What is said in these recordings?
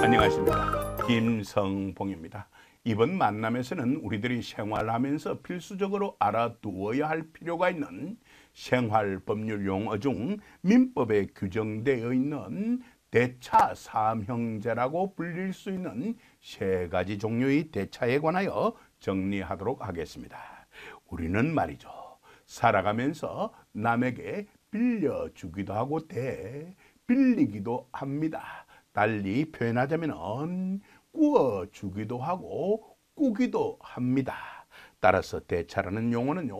안녕하십니까, 김성봉입니다. 이번 만남에서는 우리들이 생활하면서 필수적으로 알아두어야 할 필요가 있는 생활법률 용어 중 민법에 규정되어 있는 대차 사명제라고 불릴 수 있는 세 가지 종류의 대차에 관하여 정리하도록 하겠습니다. 우리는 말이죠, 살아가면서 남에게 빌려주기도 하고 빌리기도 합니다. 달리 표현하자면 꾸어주기도 하고 꾸기도 합니다. 따라서 대차라는 용어는요,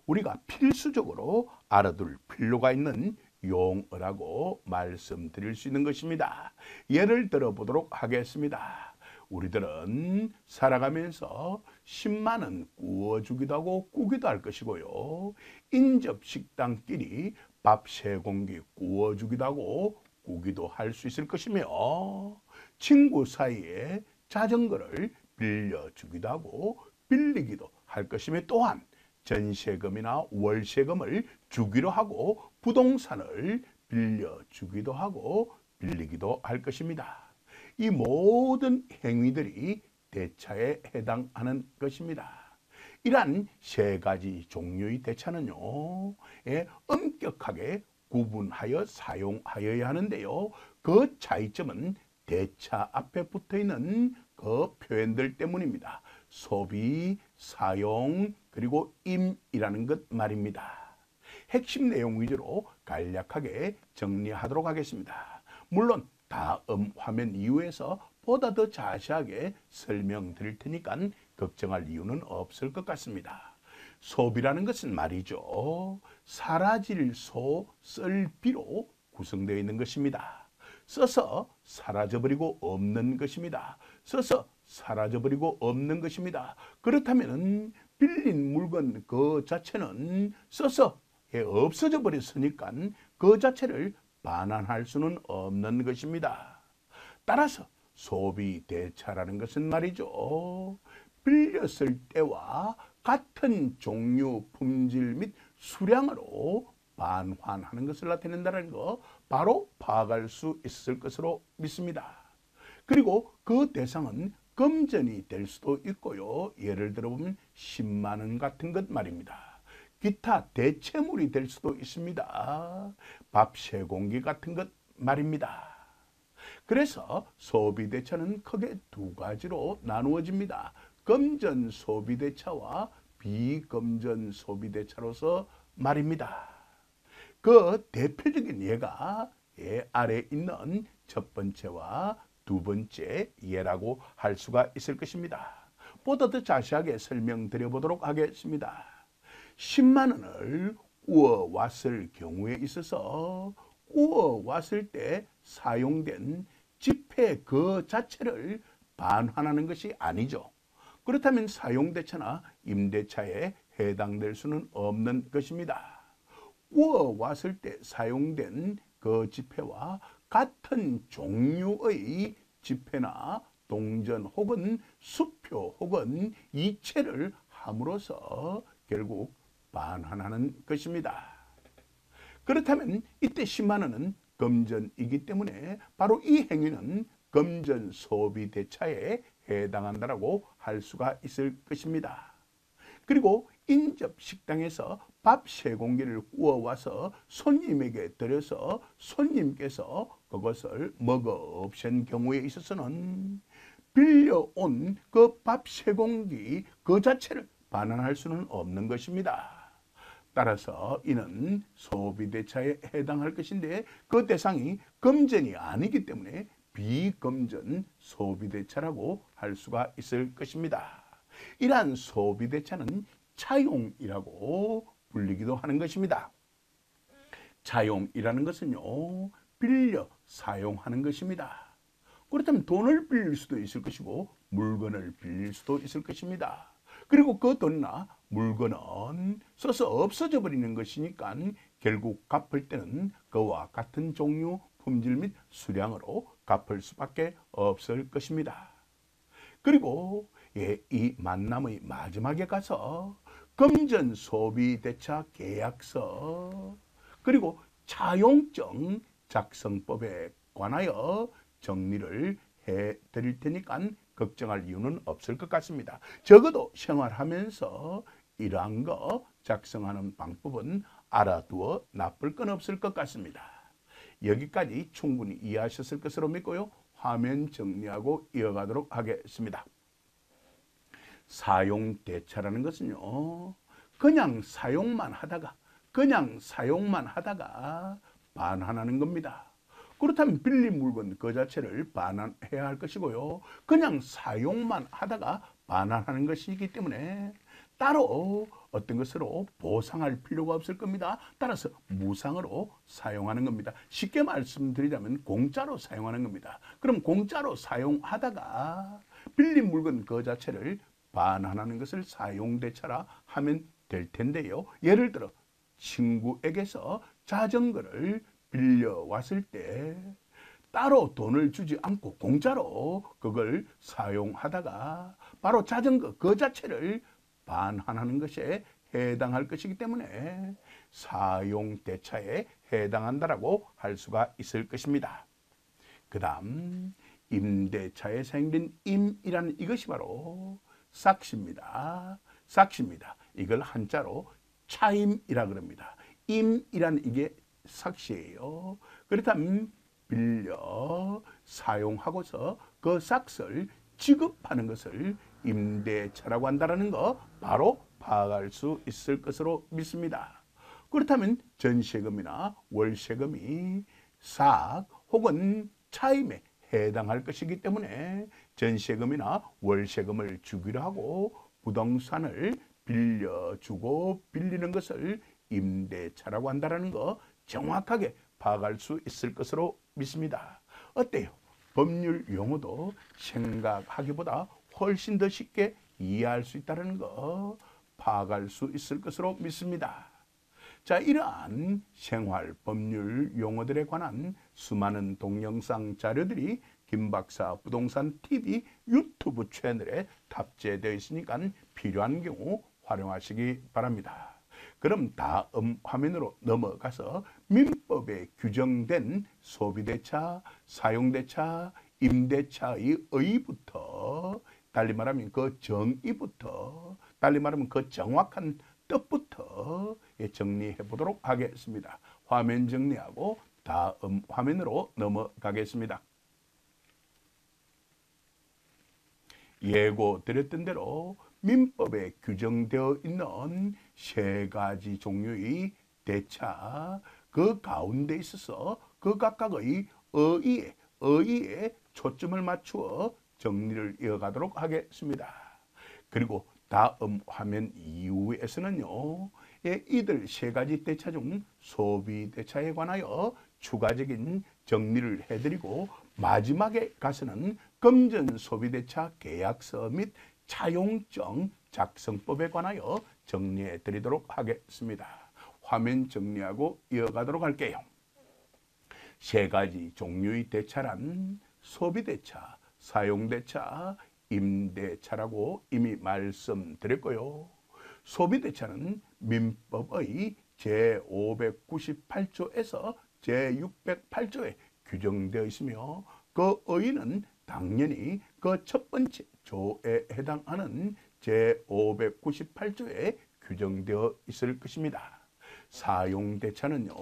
우리가 필수적으로 알아둘 필요가 있는 용어라고 말씀드릴 수 있는 것입니다. 예를 들어 보도록 하겠습니다. 우리들은 살아가면서 10만 원 꾸어주기도 하고 꾸기도 할 것이고요, 인접식당끼리 밥 3공기 꾸어주기도 하고 꾸기도 할 수 있을 것이며, 친구 사이에 자전거를 빌려주기도 하고 빌리기도 할 것이며, 또한 전세금이나 월세금을 주기로 하고 부동산을 빌려주기도 하고 빌리기도 할 것입니다. 이 모든 행위들이 대차에 해당하는 것입니다. 이러한 세 가지 종류의 대차는요, 엄격하게 구분하여 사용하여야 하는데요, 그 차이점은 대차 앞에 붙어있는 그 표현들 때문입니다. 소비, 사용, 그리고 임이라는 것 말입니다. 핵심 내용 위주로 간략하게 정리하도록 하겠습니다. 물론 다음 화면 이후에서 보다 더 자세하게 설명드릴 테니까 걱정할 이유는 없을 것 같습니다. 소비라는 것은 말이죠, 사라질 소, 쓸 비로 구성되어 있는 것입니다. 써서 사라져버리고 없는 것입니다. 써서 사라져버리고 없는 것입니다. 그렇다면 빌린 물건 그 자체는 써서 없어져 버렸으니까 그 자체를 반환할 수는 없는 것입니다. 따라서 소비 대차라는 것은 말이죠, 빌렸을 때와 같은 종류, 품질 및 수량으로 반환하는 것을 나타낸다는 거 바로 파악할 수 있을 것으로 믿습니다. 그리고 그 대상은 금전이 될 수도 있고요, 예를 들어보면 10만 원 같은 것 말입니다. 기타 대체물이 될 수도 있습니다. 밥 3공기 같은 것 말입니다. 그래서 소비대차는 크게 두 가지로 나누어집니다. 금전 소비대차와 비금전 소비대차로서 말입니다. 그 대표적인 예가 아래에 있는 첫 번째와 두 번째 예라고 할 수가 있을 것입니다. 보다 더 자세하게 설명드려 보도록 하겠습니다. 10만 원을 꾸어왔을 경우에 있어서 꾸어왔을 때 사용된 지폐 그 자체를 반환하는 것이 아니죠. 그렇다면 사용대차나 임대차에 해당될 수는 없는 것입니다. 꾸어왔을 때 사용된 그 지폐와 같은 종류의 지폐나 동전 혹은 수표 혹은 이체를 함으로써 결국 반환하는 것입니다. 그렇다면 이때 10만 원은 금전이기 때문에 바로 이 행위는 금전 소비 대차에 해당한다라고 할 수가 있을 것입니다. 그리고 인접 식당에서 밥 3공기를 구워와서 손님에게 드려서 손님께서 그것을 먹어 없앤 경우에 있어서는 빌려온 그 밥 3공기 그 자체를 반환할 수는 없는 것입니다. 따라서 이는 소비대차에 해당할 것인데 그 대상이 금전이 아니기 때문에 비금전 소비대차라고 할 수가 있을 것입니다. 이러한 소비대차는 차용이라고 불리기도 하는 것입니다. 차용이라는 것은요, 빌려 사용하는 것입니다. 그렇다면 돈을 빌릴 수도 있을 것이고 물건을 빌릴 수도 있을 것입니다. 그리고 그 돈이나 물건은 써서 없어져 버리는 것이니까 결국 갚을 때는 그와 같은 종류, 품질 및 수량으로 갚을 수밖에 없을 것입니다. 그리고 이 만남의 마지막에 가서 금전 소비 대차 계약서 그리고 차용증 작성법에 관하여 정리를 해드릴 테니까 걱정할 이유는 없을 것 같습니다. 적어도 생활하면서 이러한 거 작성하는 방법은 알아두어 나쁠 건 없을 것 같습니다. 여기까지 충분히 이해하셨을 것으로 믿고요. 화면 정리하고 이어가도록 하겠습니다. 사용대차라는 것은요, 그냥 사용만 하다가 반환하는 겁니다. 그렇다면 빌린 물건 그 자체를 반환해야 할 것이고요. 그냥 사용만 하다가 반환하는 것이기 때문에 따로 어떤 것으로 보상할 필요가 없을 겁니다. 따라서 무상으로 사용하는 겁니다. 쉽게 말씀드리자면 공짜로 사용하는 겁니다. 그럼 공짜로 사용하다가 빌린 물건 그 자체를 반환하는 것을 사용대차라 하면 될 텐데요. 예를 들어 친구에게서 자전거를 빌려왔을 때 따로 돈을 주지 않고 공짜로 그걸 사용하다가 바로 자전거 그 자체를 반환하는 것에 해당할 것이기 때문에 사용대차에 해당한다라고 할 수가 있을 것입니다. 그 다음 임대차에 사용된 임이라는 이것이 바로 삭시입니다. 이걸 한자로 차임이라 그럽니다. 임이라는 이게 삭시예요. 그렇다면 빌려 사용하고서 그 삭스를 지급하는 것을 임대차라고 한다는 거 바로 파악할 수 있을 것으로 믿습니다. 그렇다면 전세금이나 월세금이 삭 혹은 차임에 해당할 것이기 때문에 전세금이나 월세금을 주기로 하고 부동산을 빌려주고 빌리는 것을 임대차라고 한다는 거 정확하게 파악할 수 있을 것으로 믿습니다. 어때요? 법률 용어도 생각하기보다 훨씬 더 쉽게 이해할 수 있다는 거 파악할 수 있을 것으로 믿습니다. 자, 이러한 생활 법률 용어들에 관한 수많은 동영상 자료들이 김박사 부동산 TV 유튜브 채널에 탑재되어 있으니까 필요한 경우 활용하시기 바랍니다. 그럼 다음 화면으로 넘어가서 민법에 규정된 소비대차, 사용대차, 임대차의 의의부터 달리 말하면 그 정의부터 달리 말하면 그 정확한 뜻부터 정리해 보도록 하겠습니다. 화면 정리하고 다음 화면으로 넘어가겠습니다. 예고드렸던 대로 민법에 규정되어 있는 세 가지 종류의 대차, 그 가운데 있어서 그 각각의 의의에 초점을 맞추어 정리를 이어가도록 하겠습니다. 그리고 다음 화면 이후에서는요, 이들 세 가지 대차 중 소비대차에 관하여 추가적인 정리를 해드리고 마지막에 가서는 금전소비대차 계약서 및 차용증 작성법에 관하여 정리해 드리도록 하겠습니다. 화면 정리하고 이어가도록 할게요. 세 가지 종류의 대차란 소비대차, 사용대차, 임대차라고 이미 말씀드렸고요. 소비대차는 민법의 제598조에서 제608조에 규정되어 있으며 그 의의는 당연히 그 첫 번째 조에 해당하는 제598조에 규정되어 있을 것입니다. 사용대차는요,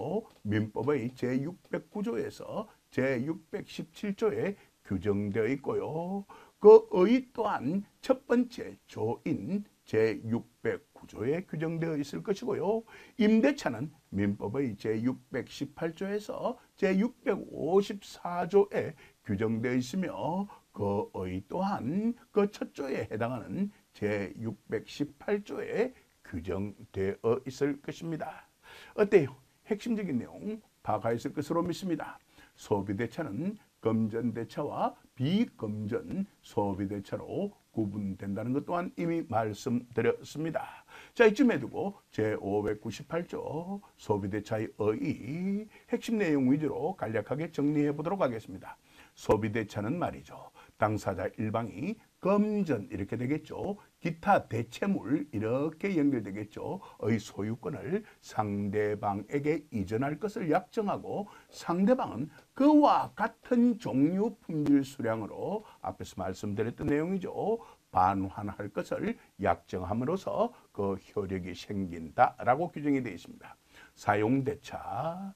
민법의 제609조에서 제617조에 규정되어 있고요. 그 의의 또한 첫 번째 조인 제609조에 규정되어 있을 것이고요. 임대차는 민법의 제618조에서 제654조에 규정되어 있으며 그 의의 또한 그 첫 조에 해당하는 제618조에 규정되어 있을 것입니다. 어때요? 핵심적인 내용 파악하였을 것으로 믿습니다. 소비대차는 금전대차와 비금전 소비대차로 구분된다는 것 또한 이미 말씀드렸습니다. 자, 이쯤에 두고 제598조 소비대차의 의의 핵심 내용 위주로 간략하게 정리해 보도록 하겠습니다. 소비대차는 말이죠, 당사자 일방이 금전 이렇게 되겠죠. 기타 대체물 이렇게 연결되겠죠. 의 소유권을 상대방에게 이전할 것을 약정하고 상대방은 그와 같은 종류 품질 수량으로 앞에서 말씀드렸던 내용이죠. 반환할 것을 약정함으로써 그 효력이 생긴다라고 규정이 되어 있습니다. 사용대차는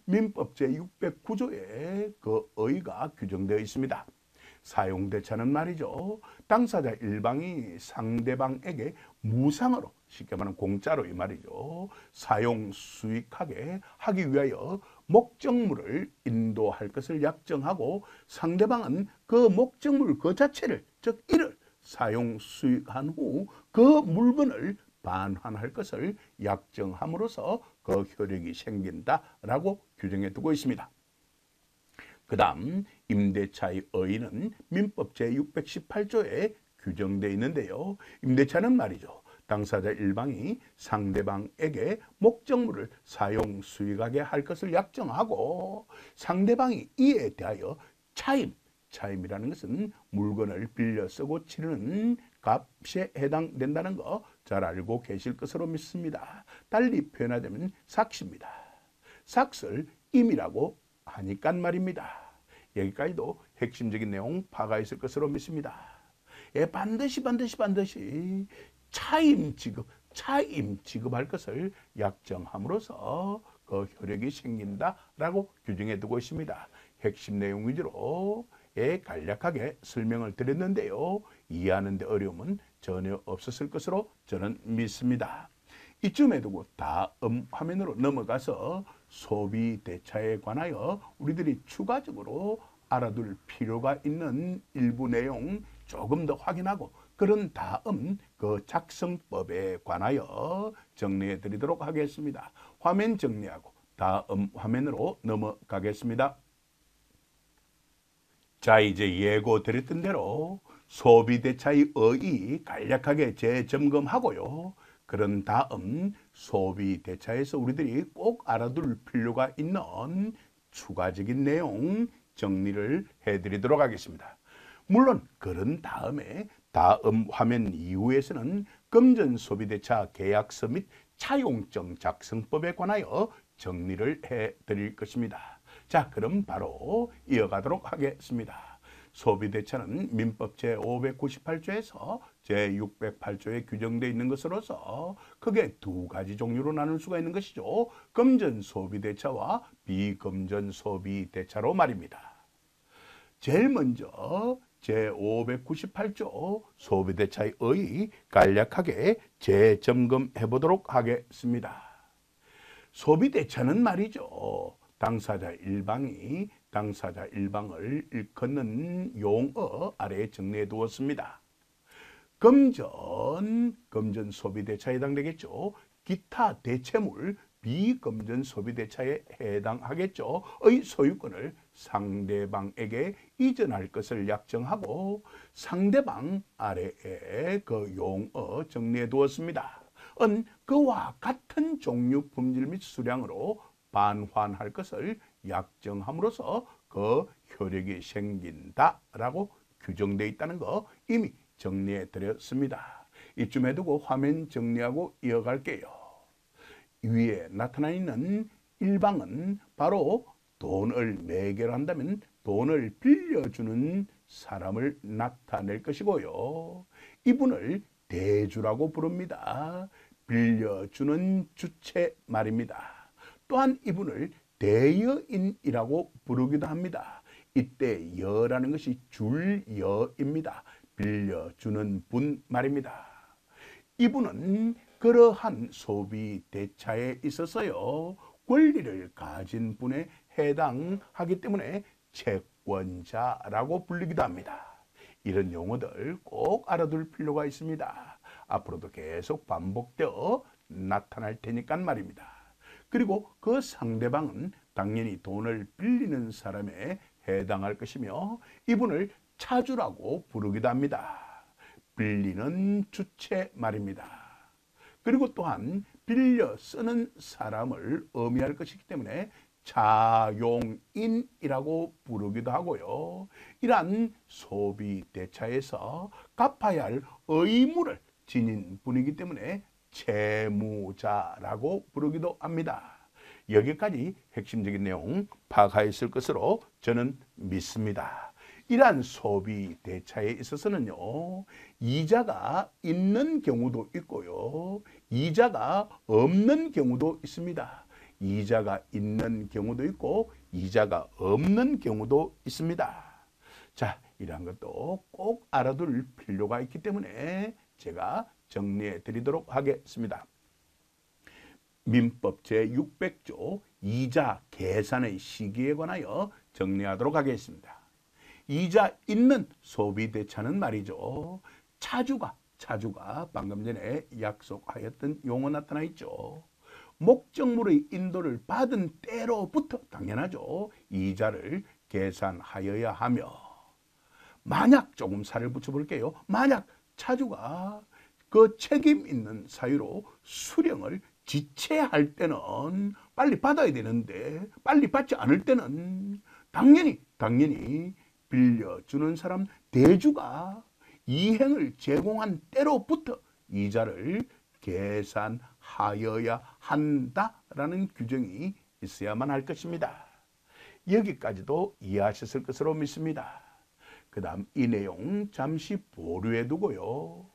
민법 제609조에 그 의의가 규정되어 있습니다. 사용대차는 말이죠. 당사자 일방이 상대방에게 무상으로, 쉽게 말하면 공짜로 이 말이죠. 사용 수익하게 하기 위하여 목적물을 인도할 것을 약정하고 상대방은 그 목적물 그 자체를, 즉 이를 사용 수익한 후 그 물건을 반환할 것을 약정함으로써 그 효력이 생긴다라고 규정해 두고 있습니다. 그 다음 임대차의 의의는 민법 제618조에 규정되어 있는데요. 임대차는 말이죠. 당사자 일방이 상대방에게 목적물을 사용 수익하게 할 것을 약정하고 상대방이 이에 대하여 차임이라는 것은 물건을 빌려 쓰고 치르는 값에 해당된다는 거 잘 알고 계실 것으로 믿습니다. 달리 표현하자면 삭시입니다. 삭을 임이라고 하니까 말입니다. 여기까지도 핵심적인 내용 파가 있을 것으로 믿습니다. 예, 반드시 차임 지급할 것을 약정함으로써 그 효력이 생긴다라고 규정해 두고 있습니다. 핵심 내용 위주로 간략하게 설명을 드렸는데요. 이해하는 데 어려움은 전혀 없었을 것으로 저는 믿습니다. 이쯤에 두고 다음 화면으로 넘어가서 소비 대차에 관하여 우리들이 추가적으로 알아둘 필요가 있는 일부 내용 조금 더 확인하고 그런 다음 그 작성법에 관하여 정리해 드리도록 하겠습니다. 화면 정리하고 다음 화면으로 넘어가겠습니다. 자, 이제 예고드렸던 대로 소비대차의 의의 간략하게 재점검하고요. 그런 다음 소비대차에서 우리들이 꼭 알아둘 필요가 있는 추가적인 내용 정리를 해드리도록 하겠습니다. 물론 그런 다음에 다음 화면 이후에서는 금전소비대차 계약서 및 차용증 작성법에 관하여 정리를 해드릴 것입니다. 자, 그럼 바로 이어가도록 하겠습니다. 소비대차는 민법 제598조에서 제608조에 규정되어 있는 것으로서 크게 두 가지 종류로 나눌 수가 있는 것이죠. 금전소비대차와 비금전소비대차로 말입니다. 제일 먼저 제598조 소비대차의 의의 간략하게 재점검해 보도록 하겠습니다. 소비대차는 말이죠. 당사자 일방이 당사자 일방을 일컫는 용어 아래에 정리해 두었습니다. 금전 소비대차에 해당되겠죠. 기타 대체물 비금전 소비대차에 해당하겠죠. 의 소유권을 상대방에게 이전할 것을 약정하고 상대방 아래에 그 용어 정리해 두었습니다. 그와 같은 종류 품질 및 수량으로 반환할 것을 약정함으로써 그 효력이 생긴다라고 규정되어 있다는 거 이미 정리해 드렸습니다. 이쯤에 두고 화면 정리하고 이어갈게요. 위에 나타나 있는 일방은 바로 돈을 매개로 한다면 돈을 빌려주는 사람을 나타낼 것이고요. 이분을 대주라고 부릅니다. 빌려주는 주체 말입니다. 또한 이분을 대여인이라고 부르기도 합니다. 이때 여라는 것이 줄여입니다. 빌려주는 분 말입니다. 이분은 그러한 소비 대차에 있어서요 권리를 가진 분에 해당하기 때문에 채권자라고 불리기도 합니다. 이런 용어들 꼭 알아둘 필요가 있습니다. 앞으로도 계속 반복되어 나타날 테니까 말입니다. 그리고 그 상대방은 당연히 돈을 빌리는 사람에 해당할 것이며 이분을 차주라고 부르기도 합니다. 빌리는 주체 말입니다. 그리고 또한 빌려 쓰는 사람을 의미할 것이기 때문에 차용인이라고 부르기도 하고요. 이러한 소비 대차에서 갚아야 할 의무를 지닌 분이기 때문에 채무자라고 부르기도 합니다. 여기까지 핵심적인 내용 파악하였을 것으로 저는 믿습니다. 이러한 소비 대차에 있어서는요, 이자가 있는 경우도 있고요, 이자가 없는 경우도 있습니다. 이자가 있는 경우도 있고 이자가 없는 경우도 있습니다. 자, 이러한 것도 꼭 알아둘 필요가 있기 때문에 제가 정리해 드리도록 하겠습니다. 민법 제600조 이자 계산의 시기에 관하여 정리하도록 하겠습니다. 이자 있는 소비대차는 말이죠, 차주가 방금 전에 약속하였던 용어 나타나 있죠. 목적물의 인도를 받은 때로부터 당연하죠, 이자를 계산하여야 하며, 만약 조금 살을 붙여볼게요. 만약 차주가 그 책임 있는 사유로 수령을 지체할 때는 빨리 받아야 되는데 빨리 받지 않을 때는 당연히 빌려주는 사람 대주가 이행을 제공한 때로부터 이자를 계산하여야 한다라는 규정이 있어야만 할 것입니다. 여기까지도 이해하셨을 것으로 믿습니다. 그 다음 이 내용 잠시 보류해 두고요,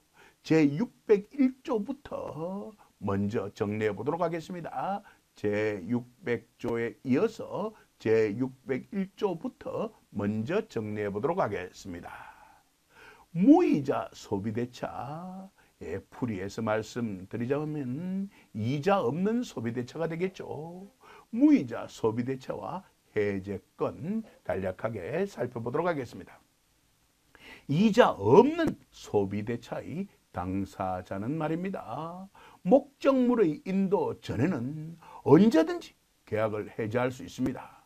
제601조부터 먼저 정리해 보도록 하겠습니다. 제600조에 이어서 제601조부터 먼저 정리해 보도록 하겠습니다. 무이자 소비대차, 풀이해서 말씀드리자면 이자 없는 소비대차가 되겠죠. 무이자 소비대차와 해제권 간략하게 살펴보도록 하겠습니다. 이자 없는 소비대차의 당사자는 말입니다, 목적물의 인도 전에는 언제든지 계약을 해지할 수 있습니다.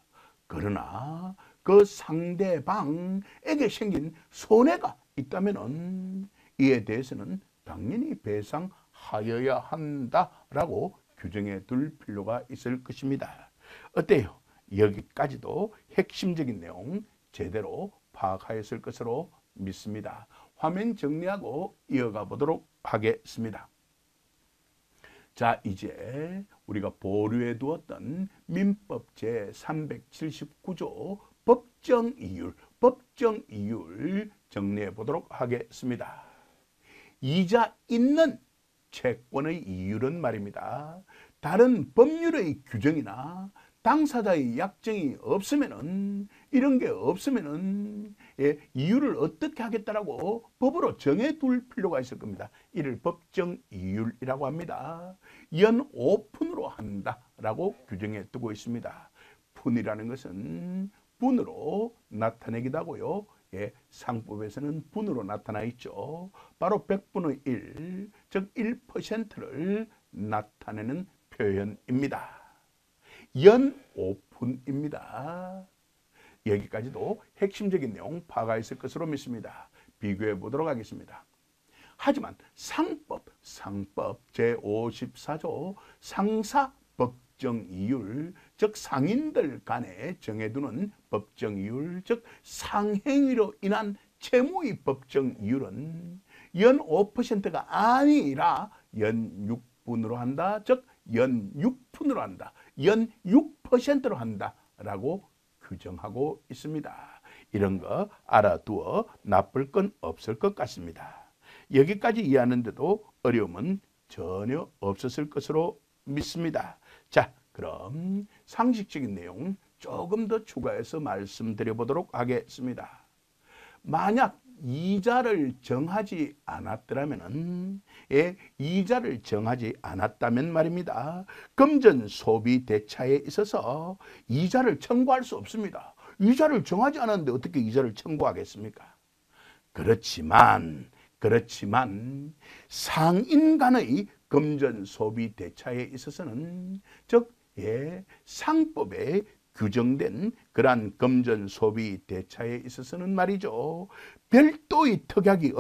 그러나 그 상대방에게 생긴 손해가 있다면 이에 대해서는 당연히 배상하여야 한다라고 규정해 둘 필요가 있을 것입니다. 어때요? 여기까지도 핵심적인 내용 제대로 파악하였을 것으로 믿습니다. 화면 정리하고 이어가 보도록 하겠습니다. 자, 이제 우리가 보류해 두었던 민법 제379조 법정이율 정리해 보도록 하겠습니다. 이자 있는 채권의 이율은 말입니다, 다른 법률의 규정이나 당사자의 약정이 없으면은, 이런 게 없으면은 이율을 어떻게 하겠다라고 법으로 정해둘 필요가 있을 겁니다. 이를 법정이율이라고 합니다. 연 5푼으로 한다라고 규정해 두고 있습니다. 푼이라는 것은 분으로 나타내기도 하고요, 상법에서는 분으로 나타나 있죠. 바로 100분의 1, 즉 1%를 나타내는 표현입니다. 연 5푼입니다. 여기까지도 핵심적인 내용 파악하였을 것으로 믿습니다. 비교해 보도록 하겠습니다. 하지만 상법 제54조 상사 법정이율, 즉 상인들 간에 정해두는 법정이율, 즉 상행위로 인한 채무의 법정이율은 연 5%가 아니라 연 6분으로 한다, 즉 연 6푼으로 한다, 연 6%로 한다라고 규정하고 있습니다. 이런 거 알아두어 나쁠 건 없을 것 같습니다. 여기까지 이해하는데도 어려움은 전혀 없었을 것으로 믿습니다. 자, 그럼 상식적인 내용 조금 더 추가해서 말씀드려 보도록 하겠습니다. 만약 이자를 정하지 않았더라면, 이자를 정하지 않았다면 말입니다, 금전 소비 대차에 있어서 이자를 청구할 수 없습니다. 이자를 정하지 않았는데 어떻게 이자를 청구하겠습니까? 그렇지만 상인 간의 금전 소비 대차에 있어서는, 즉 상법에 규정된 그러한 금전 소비 대차에 있어서는 말이죠, 별도의 특약이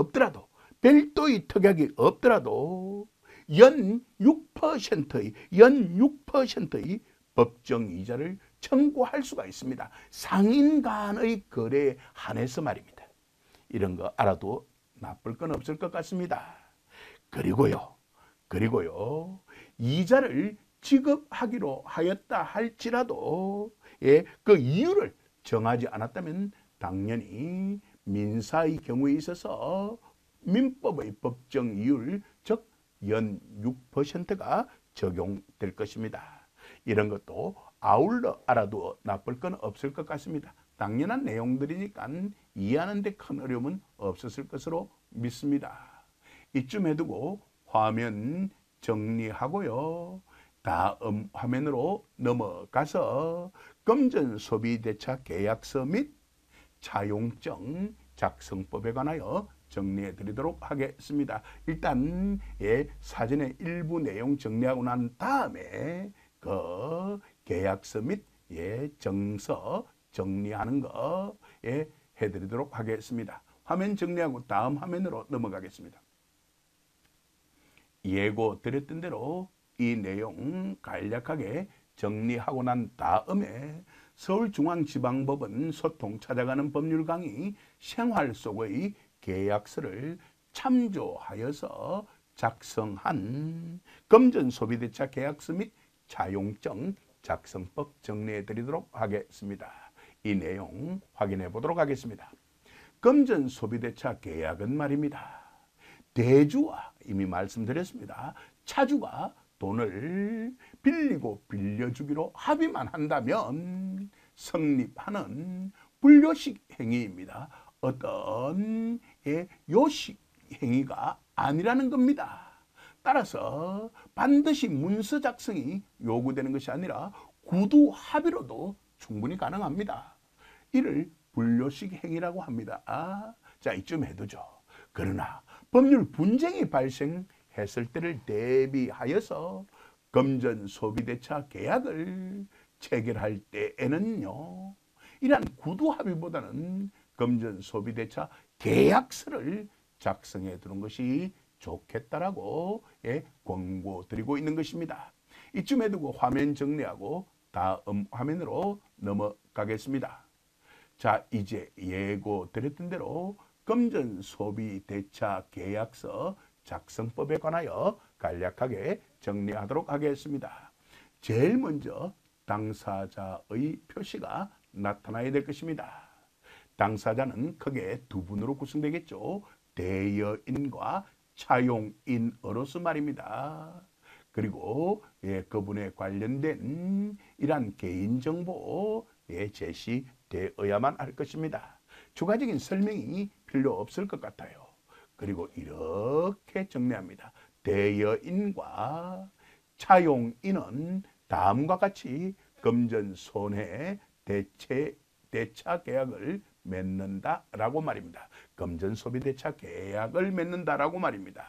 없더라도 연 6%의 법정 이자를 청구할 수가 있습니다. 상인 간의 거래에 한해서 말입니다. 이런 거 알아도 나쁠 건 없을 것 같습니다. 그리고요, 이자를 지급하기로 하였다 할지라도 그 이유를 정하지 않았다면 당연히 민사의 경우에 있어서 민법의 법정 이율, 즉 연 6%가 적용될 것입니다. 이런 것도 아울러 알아도 나쁠 건 없을 것 같습니다. 당연한 내용들이니까 이해하는 데 큰 어려움은 없었을 것으로 믿습니다. 이쯤 해두고 화면 정리하고요. 다음 화면으로 넘어가서 금전소비대차 계약서 및 차용증 작성법에 관하여 정리해 드리도록 하겠습니다. 일단 사전에 일부 내용 정리하고 난 다음에 그 계약서 및 정서 정리하는 거 해드리도록 하겠습니다. 화면 정리하고 다음 화면으로 넘어가겠습니다. 예고 드렸던 대로 이 내용 간략하게 정리하고 난 다음에 서울중앙지방법원 소통 찾아가는 법률 강의 생활 속의 계약서를 참조하여서 작성한 금전소비대차 계약서 및 차용증 작성법 정리해 드리도록 하겠습니다. 이 내용 확인해 보도록 하겠습니다. 금전소비대차 계약은 말입니다. 대주와 이미 말씀드렸습니다. 차주가 돈을 빌리고 빌려주기로 합의만 한다면 성립하는 불요식 행위입니다. 어떤 요식 행위가 아니라는 겁니다. 따라서 반드시 문서 작성이 요구되는 것이 아니라 구두 합의로도 충분히 가능합니다. 이를 불요식 행위라고 합니다. 자, 이쯤 해두죠. 그러나 법률 분쟁이 발생했을 때를 대비하여서 금전소비대차 계약을 체결할 때에는요, 이러한 구두합의보다는 금전소비대차 계약서를 작성해 두는 것이 좋겠다라고 권고드리고 있는 것입니다. 이쯤에 두고 화면 정리하고 다음 화면으로 넘어가겠습니다. 자, 이제 예고 드렸던 대로 금전소비대차 계약서 작성법에 관하여 간략하게 정리하도록 하겠습니다. 제일 먼저 당사자의 표시가 나타나야 될 것입니다. 당사자는 크게 두 분으로 구성되겠죠. 대여인과 차용인으로서 말입니다. 그리고 그분에 관련된 이러한 개인정보에 제시되어야만 할 것입니다. 추가적인 설명이 필요 없을 것 같아요. 그리고 이렇게 정리합니다. 대여인과 차용인은 다음과 같이 금전손해 대차 계약을 맺는다라고 말입니다. 금전소비대차 계약을 맺는다라고 말입니다.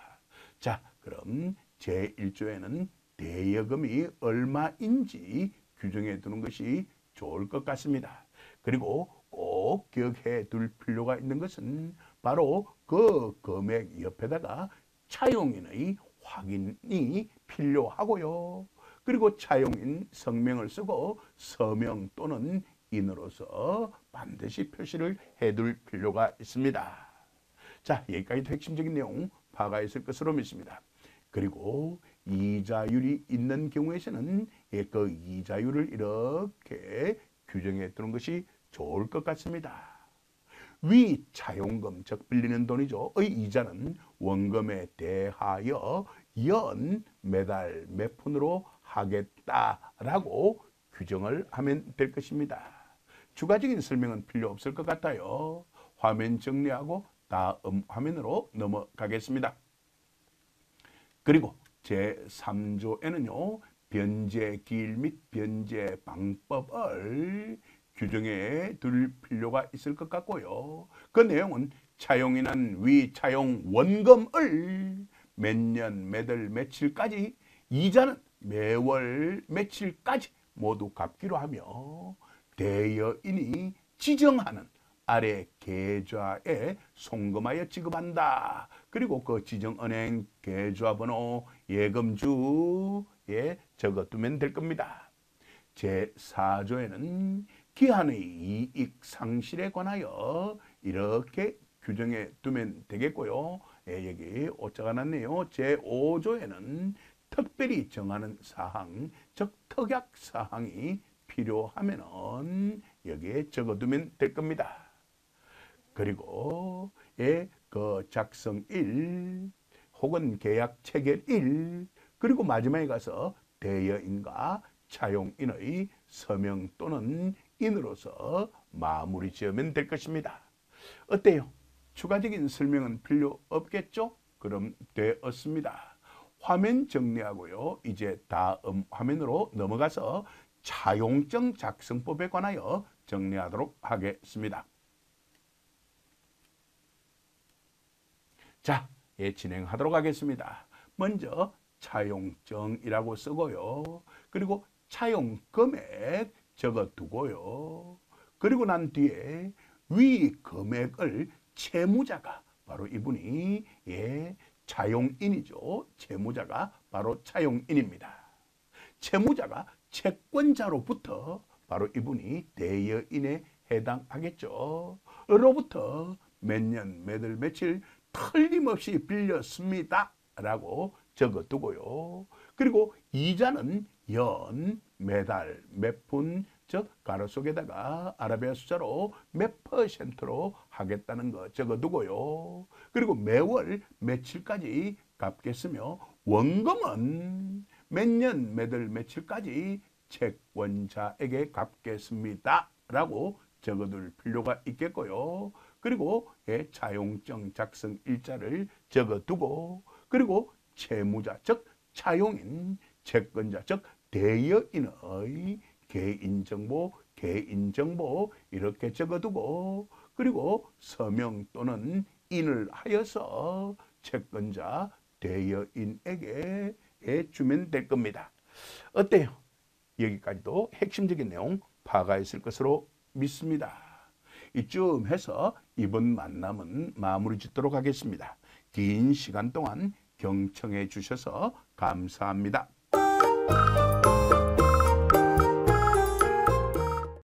자, 그럼 제1조에는 대여금이 얼마인지 규정해 두는 것이 좋을 것 같습니다. 그리고 꼭 기억해 둘 필요가 있는 것은 바로 그 금액 옆에다가 차용인의 확인이 필요하고요. 그리고 차용인 성명을 쓰고 서명 또는 인으로서 반드시 표시를 해둘 필요가 있습니다. 자, 여기까지도 핵심적인 내용 파악가 있을 것으로 믿습니다. 그리고 이자율이 있는 경우에서는 그 이자율을 이렇게 규정해 두는 것이 좋을 것 같습니다. 위 차용금, 즉 빌리는 돈이죠. 의 이자는 원금에 대하여 연 매달 몇 푼으로 하겠다라고 규정을 하면 될 것입니다. 추가적인 설명은 필요 없을 것 같아요. 화면 정리하고 다음 화면으로 넘어가겠습니다. 그리고 제3조에는요. 변제 기일 및 변제 방법을 규정해 둘 필요가 있을 것 같고요. 그 내용은 차용인은 위 차용 원금을 몇 년, 몇 월, 며칠까지, 이자는 매월 며칠까지 모두 갚기로 하며 대여인이 지정하는 아래 계좌에 송금하여 지급한다. 그리고 그 지정은행 계좌번호 예금주에 적어두면 될 겁니다. 제4조에는 기한의 이익 상실에 관하여 이렇게 규정해 두면 되겠고요. 여기 오자가 났네요. 제5조에는 특별히 정하는 사항, 즉 특약 사항이 필요하면은 여기에 적어두면 될 겁니다. 그리고 그 작성 1 혹은 계약 체결 1 그리고 마지막에 가서 대여인과 차용인의 서명 또는 인으로서 마무리 지으면 될 것입니다. 어때요? 추가적인 설명은 필요 없겠죠? 그럼 되었습니다. 화면 정리하고요. 이제 다음 화면으로 넘어가서 차용증 작성법에 관하여 정리하도록 하겠습니다. 자, 진행하도록 하겠습니다. 먼저 차용증이라고 쓰고요. 그리고 차용 금액 적어두고요. 그리고 난 뒤에 위 금액을 채무자가 바로 이분이 차용인이죠. 채무자가 바로 차용인입니다. 채무자가 채권자로부터 바로 이분이 대여인에 해당하겠죠. 로부터 몇 년, 몇 월, 며칠 틀림없이 빌렸습니다. 라고 적어두고요. 그리고 이자는 연, 매달, 몇 푼, 즉 가로 속에다가 아라비아 숫자로 몇 %로 하겠다는 거 적어두고요. 그리고 매월 며칠까지 갚겠으며 원금은 몇 년, 몇 월, 며칠까지 채권자에게 갚겠습니다. 라고 적어둘 필요가 있겠고요. 그리고 차용증 작성 일자를 적어두고 그리고 채무자 즉 차용인, 채권자 즉 대여인의 개인정보 이렇게 적어두고 그리고 서명 또는 인을 하여서 채권자 대여인에게 주면 될 겁니다. 어때요? 여기까지도 핵심적인 내용 파악했을 것으로 믿습니다. 이쯤 해서 이번 만남은 마무리 짓도록 하겠습니다. 긴 시간 동안 경청해 주셔서 감사합니다.